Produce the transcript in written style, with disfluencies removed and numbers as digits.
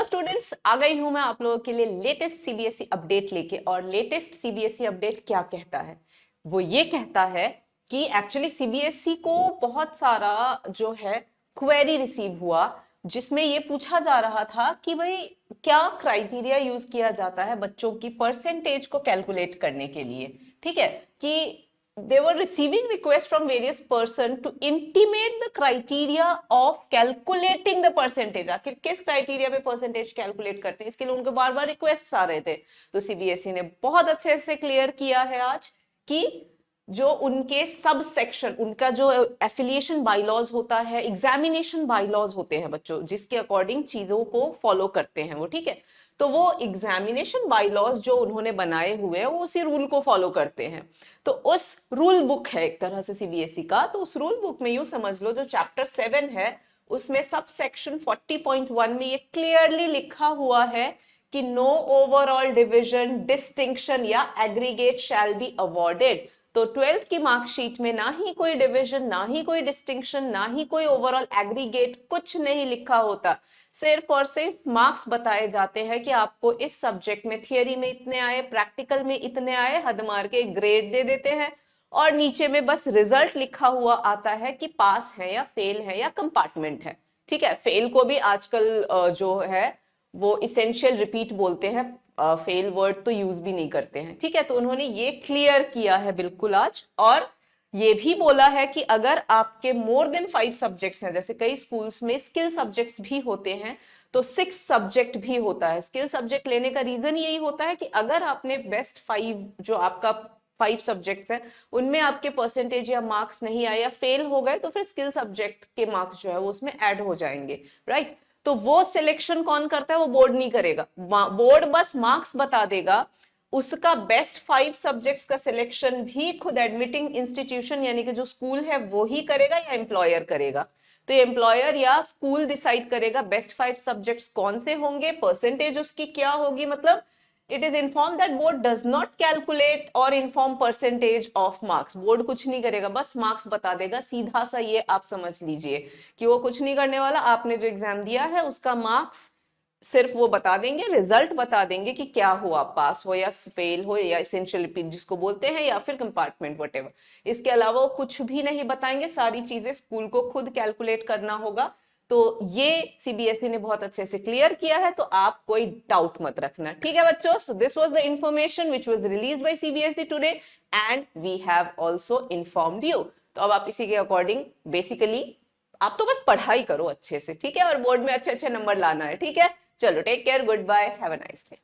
Students, आ गई हूं मैं आप लोगों के लिए लेटेस्ट सीबीएसई अपडेट लेके। और लेटेस्ट सीबीएसई अपडेट क्या कहता है? वो ये कहता है कि एक्चुअली सीबीएसई को बहुत सारा जो है क्वेरी रिसीव हुआ, जिसमें ये पूछा जा रहा था कि भाई क्या क्राइटेरिया यूज किया जाता है बच्चों की परसेंटेज को कैलकुलेट करने के लिए। ठीक है कि they were receiving requests from various person to intimate the criteria of calculating the percentage। आखिर किस क्राइटेरिया पे परसेंटेज कैलकुलेट करते हैं, इसके लिए उनको बार बार रिक्वेस्ट आ रहे थे। तो सीबीएसई ने बहुत अच्छे से क्लियर किया है आज कि जो उनके सब सेक्शन, उनका जो एफिलिएशन बाइलॉज होता है, एग्जामिनेशन बाइलॉज होते हैं बच्चों, जिसके अकॉर्डिंग चीजों को फॉलो करते हैं वो। ठीक है, तो वो एग्जामिनेशन बाइलॉज जो उन्होंने बनाए हुए हैं वो उसी रूल को फॉलो करते हैं। तो उस रूल बुक है एक तरह से सीबीएसई का। तो उस रूल बुक में यूं समझ लो, जो चैप्टर 7 है उसमें सब सेक्शन 40.1 में ये क्लियरली लिखा हुआ है कि नो ओवरऑल डिविजन, डिस्टिंक्शन या एग्रीगेट शैल बी अवॉर्डेड। तो 12th की मार्कशीट में ना ही कोई डिवीजन, ना ही कोई डिस्टिंक्शन, ना ही कोई ओवरऑल एग्रीगेट, कुछ नहीं लिखा होता। सिर्फ और सिर्फ मार्क्स बताए जाते हैं कि आपको इस सब्जेक्ट में थियरी में इतने आए, प्रैक्टिकल में इतने आए, हद मार के ग्रेड दे देते हैं। और नीचे में बस रिजल्ट लिखा हुआ आता है कि पास है या फेल है या कंपार्टमेंट है। ठीक है, फेल को भी आजकल जो है वो इसेंशियल रिपीट बोलते हैं, फेल वर्ड तो यूज भी नहीं करते हैं। ठीक है, तो उन्होंने ये क्लियर किया है बिल्कुल आज। और ये भी बोला है कि अगर आपके मोर देन 5 सब्जेक्ट्स हैं, जैसे कई स्कूल्स में स्किल सब्जेक्ट्स भी होते हैं, तो 6 सब्जेक्ट भी होता है। स्किल सब्जेक्ट लेने का रीजन यही होता है कि अगर आपने बेस्ट 5, जो आपका 5 सब्जेक्ट्स है, उनमें आपके परसेंटेज या मार्क्स नहीं आए या फेल हो गए, तो फिर स्किल सब्जेक्ट के मार्क्स जो है वो उसमें ऐड हो जाएंगे। राइट, तो वो सिलेक्शन कौन करता है? वो बोर्ड नहीं करेगा, बोर्ड बस मार्क्स बता देगा। उसका बेस्ट 5 सब्जेक्ट्स का सिलेक्शन भी खुद एडमिटिंग इंस्टीट्यूशन यानी कि जो स्कूल है वो ही करेगा या एम्प्लॉयर करेगा। तो एम्प्लॉयर या स्कूल डिसाइड करेगा बेस्ट 5 सब्जेक्ट्स कौन से होंगे, परसेंटेज उसकी क्या होगी। मतलब it is informed that board does not calculate or inform percentage of marks। Board कुछ नहीं करेगा, बस मार्क्स बता देगा। सीधा सा ये आप समझ लीजिए कि वो कुछ नहीं करने वाला। आपने जो एग्जाम दिया है उसका मार्क्स सिर्फ वो बता देंगे, रिजल्ट बता देंगे कि क्या हुआ, पास हो या फेल हो या एसेंशियल रिपीट जिसको बोलते हैं, या फिर कंपार्टमेंट, व्हाटएवर। इसके अलावा वो कुछ भी नहीं बताएंगे, सारी चीजें स्कूल को खुद कैलकुलेट करना होगा। तो ये सीबीएसई ने बहुत अच्छे से क्लियर किया है, तो आप कोई डाउट मत रखना। ठीक है बच्चों, so this was the information which was released by CBSE today and we have also informed you. तो अब आप इसी के अकॉर्डिंग बेसिकली आप तो बस पढ़ाई करो अच्छे से, ठीक है, और बोर्ड में अच्छे अच्छे नंबर लाना है। ठीक है, चलो take care, good bye, have a nice day.